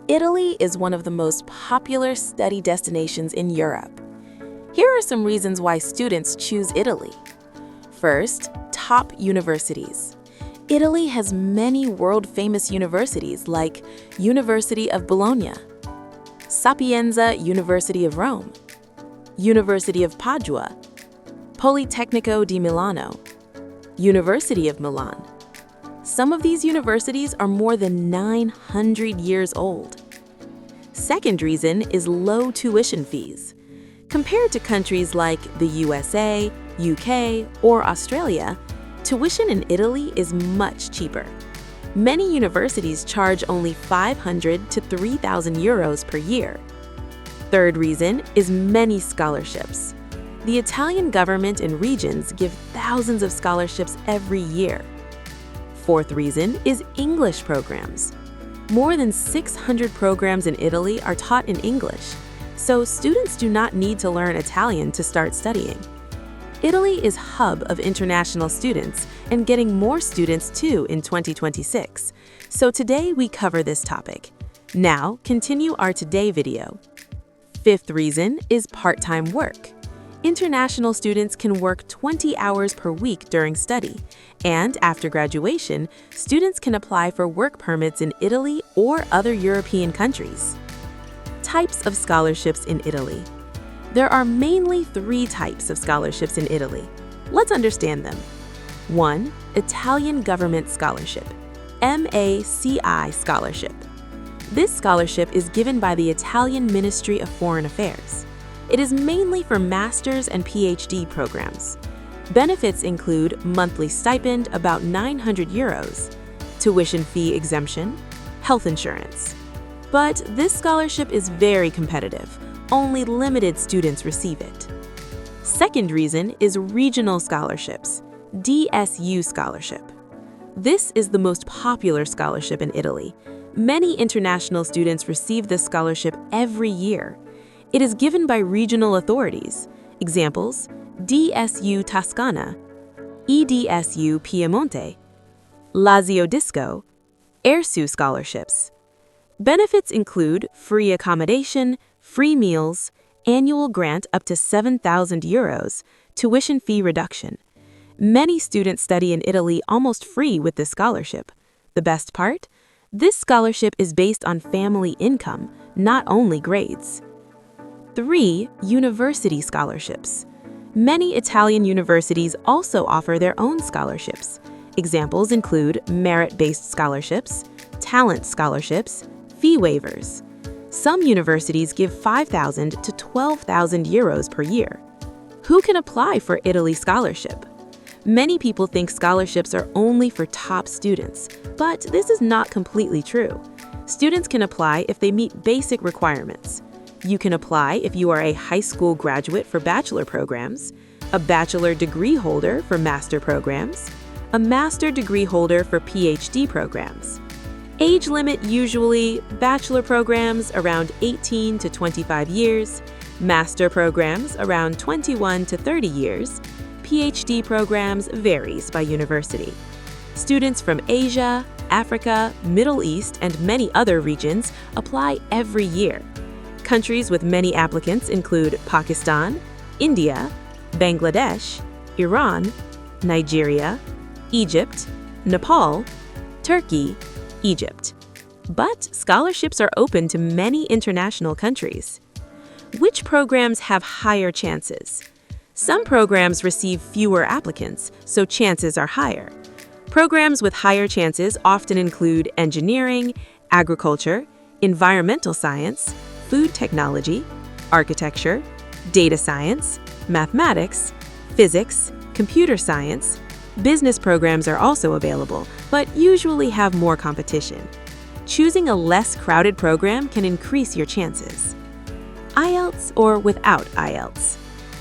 Italy is one of the most popular study destinations in Europe. Here are some reasons why students choose Italy. First, top universities. Italy has many world-famous universities like University of Bologna, Sapienza University of Rome, University of Padua, Politecnico di Milano, University of Milan. Some of these universities are more than 900 years old. Second reason is low tuition fees. Compared to countries like the USA, UK, or Australia, tuition in Italy is much cheaper. Many universities charge only 500 to 3,000 euros per year. Third reason is many scholarships. The Italian government and regions give thousands of scholarships every year. Fourth reason is English programs. More than 600 programs in Italy are taught in English, so students do not need to learn Italian to start studying. Italy is hub of international students and getting more students too in 2026. So today we cover this topic. Now, continue our today video. Fifth reason is part-time work. International students can work 20 hours per week during study, and after graduation, students can apply for work permits in Italy or other European countries. Types of scholarships in Italy. There are mainly 3 types of scholarships in Italy. Let's understand them. 1. Italian Government Scholarship, MACI Scholarship. This scholarship is given by the Italian Ministry of Foreign Affairs. It is mainly for master's and PhD programs. Benefits include monthly stipend about 900 euros, tuition fee exemption, health insurance. But this scholarship is very competitive. Only limited students receive it. Second reason is regional scholarships, DSU scholarship. This is the most popular scholarship in Italy. Many international students receive this scholarship every year. It is given by regional authorities. Examples: DSU Toscana, EDSU Piemonte, Lazio Disco, ERSU scholarships. Benefits include free accommodation, free meals, annual grant up to 7,000 euros, tuition fee reduction. Many students study in Italy almost free with this scholarship. The best part? This scholarship is based on family income, not only grades. 3. University scholarships. Many Italian universities also offer their own scholarships. Examples include merit-based scholarships, talent scholarships, fee waivers. Some universities give 5,000 to 12,000 euros per year. Who can apply for Italy scholarship? Many people think scholarships are only for top students, but this is not completely true. Students can apply if they meet basic requirements. You can apply if you are a high school graduate for bachelor programs, a bachelor degree holder for master programs, a master degree holder for PhD programs. Age limit usually bachelor programs around 18 to 25 years, master programs around 21 to 30 years, PhD programs varies by university. Students from Asia, Africa, Middle East, and many other regions apply every year. Countries with many applicants include Pakistan, India, Bangladesh, Iran, Nigeria, Egypt, Nepal, Turkey, Egypt. But scholarships are open to many international countries. Which programs have higher chances? Some programs receive fewer applicants, so chances are higher. Programs with higher chances often include engineering, agriculture, environmental science, food technology, architecture, data science, mathematics, physics, computer science. Business programs are also available, but usually have more competition. Choosing a less crowded program can increase your chances. IELTS or without IELTS.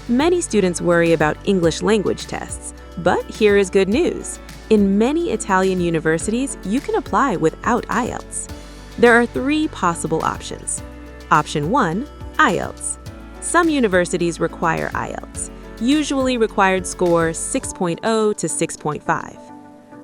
Many students worry about English language tests, but here is good news. In many Italian universities, you can apply without IELTS. There are 3 possible options. Option 1, IELTS. Some universities require IELTS, usually required score 6.0 to 6.5.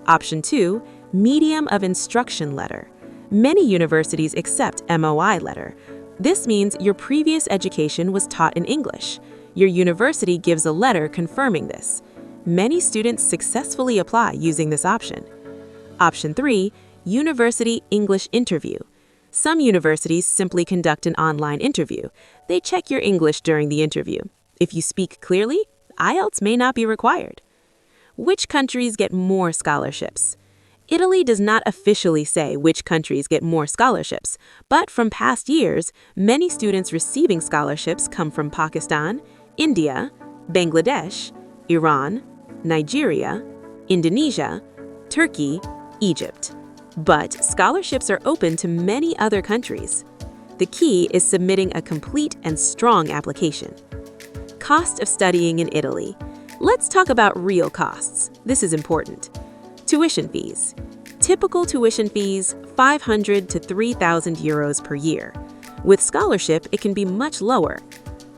Option 2, Medium of Instruction Letter. Many universities accept MOI letter. This means your previous education was taught in English. Your university gives a letter confirming this. Many students successfully apply using this option. Option 3, University English Interview. Some universities simply conduct an online interview. They check your English during the interview. If you speak clearly, IELTS may not be required. Which countries get more scholarships? Italy does not officially say which countries get more scholarships, but from past years, many students receiving scholarships come from Pakistan, India, Bangladesh, Iran, Nigeria, Indonesia, Turkey, Egypt. But scholarships are open to many other countries. The key is submitting a complete and strong application. Cost of studying in Italy. Let's talk about real costs. This is important. Tuition fees. Typical tuition fees, 500 to 3,000 euros per year. With scholarship, it can be much lower.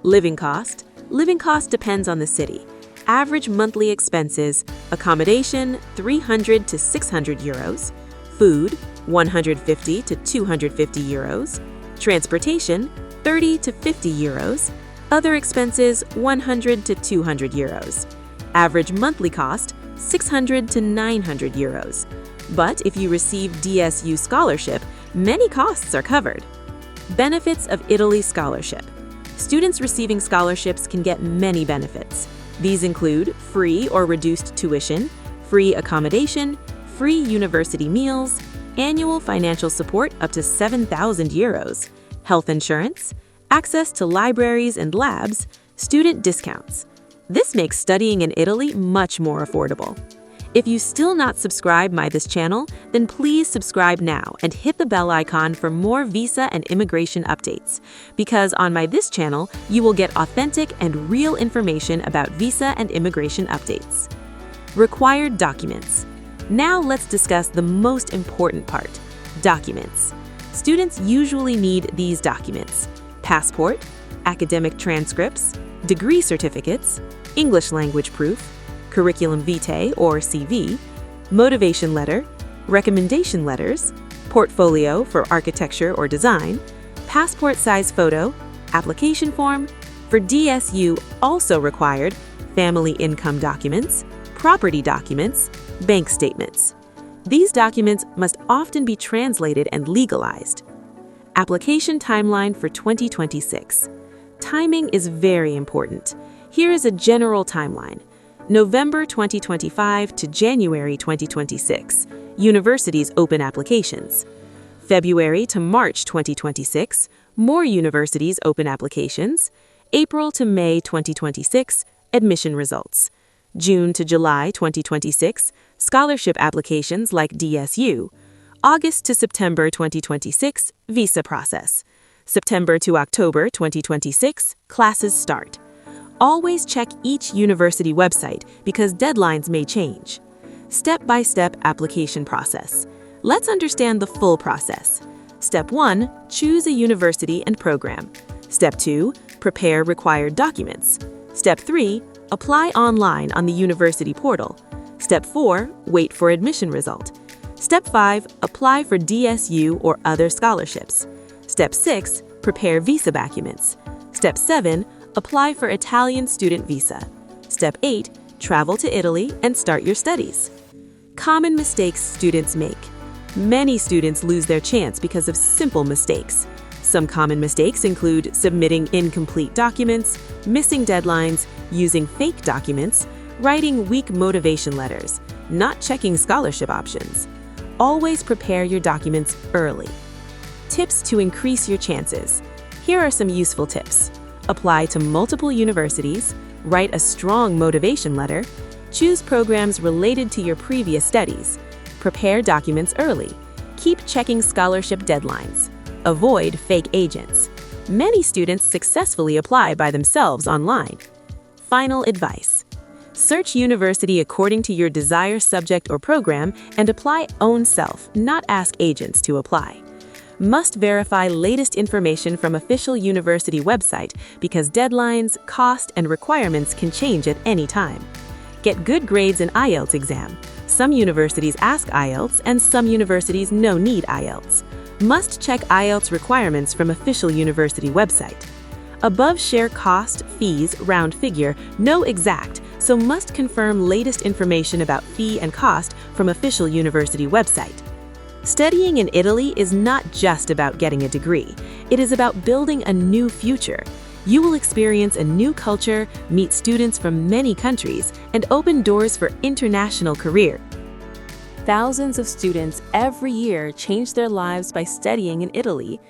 Living cost. Living cost depends on the city. Average monthly expenses, accommodation, 300 to 600 euros. Food, 150 to 250 euros. Transportation, 30 to 50 euros. Other expenses, 100 to 200 euros. Average monthly cost, 600 to 900 euros. But if you receive DSU scholarship, many costs are covered. Benefits of Italy scholarship. Students receiving scholarships can get many benefits. These include free or reduced tuition, free accommodation, free university meals, annual financial support up to 7,000 euros, health insurance, access to libraries and labs, student discounts. This makes studying in Italy much more affordable. If you still not subscribed by this channel, then please subscribe now and hit the bell icon for more visa and immigration updates. Because on this channel, you will get authentic and real information about visa and immigration updates. Required documents. Now let's discuss the most important part, documents. Students usually need these documents: passport, academic transcripts, degree certificates, English language proof, curriculum vitae or CV, motivation letter, recommendation letters, portfolio for architecture or design, passport size photo, application form. For DSU, also required family income documents, property documents, bank statements. These documents must often be translated and legalized. Application timeline for 2026. Timing is very important. Here is a general timeline. November 2025 to January 2026, universities open applications. February to March 2026, more universities open applications. April to May 2026, admission results. June to July 2026, scholarship applications like DSU. August to September 2026, visa process. September to October 2026, classes start. Always check each university website because deadlines may change. Step-by-step application process. Let's understand the full process. Step 1, choose a university and program. Step 2, prepare required documents. Step 3, apply online on the university portal. Step 4, wait for admission result. Step 5, apply for DSU or other scholarships. Step 6, prepare visa documents. Step 7, apply for Italian student visa. Step 8, travel to Italy and start your studies. Common mistakes students make. Many students lose their chance because of simple mistakes. Some common mistakes include submitting incomplete documents, missing deadlines, using fake documents, writing weak motivation letters, not checking scholarship options. Always prepare your documents early. Tips to increase your chances. Here are some useful tips. Apply to multiple universities, write a strong motivation letter, choose programs related to your previous studies, prepare documents early, keep checking scholarship deadlines, avoid fake agents. Many students successfully apply by themselves online. Final advice. Search university according to your desired subject or program and apply own self, not ask agents to apply. Must verify latest information from official university website because deadlines, cost, and requirements can change at any time. Get good grades in IELTS exam. Some universities ask IELTS and some universities no need IELTS. Must check IELTS requirements from official university website. Above share cost, fees, round figure, no exact, so must confirm latest information about fee and cost from official university website. Studying in Italy is not just about getting a degree. It is about building a new future. You will experience a new culture, meet students from many countries, and open doors for international career. Thousands of students every year change their lives by studying in Italy,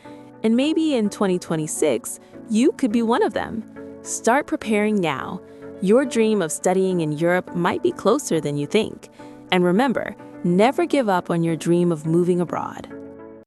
and maybe in 2026, you could be one of them. Start preparing now. Your dream of studying in Europe might be closer than you think. And remember, never give up on your dream of moving abroad.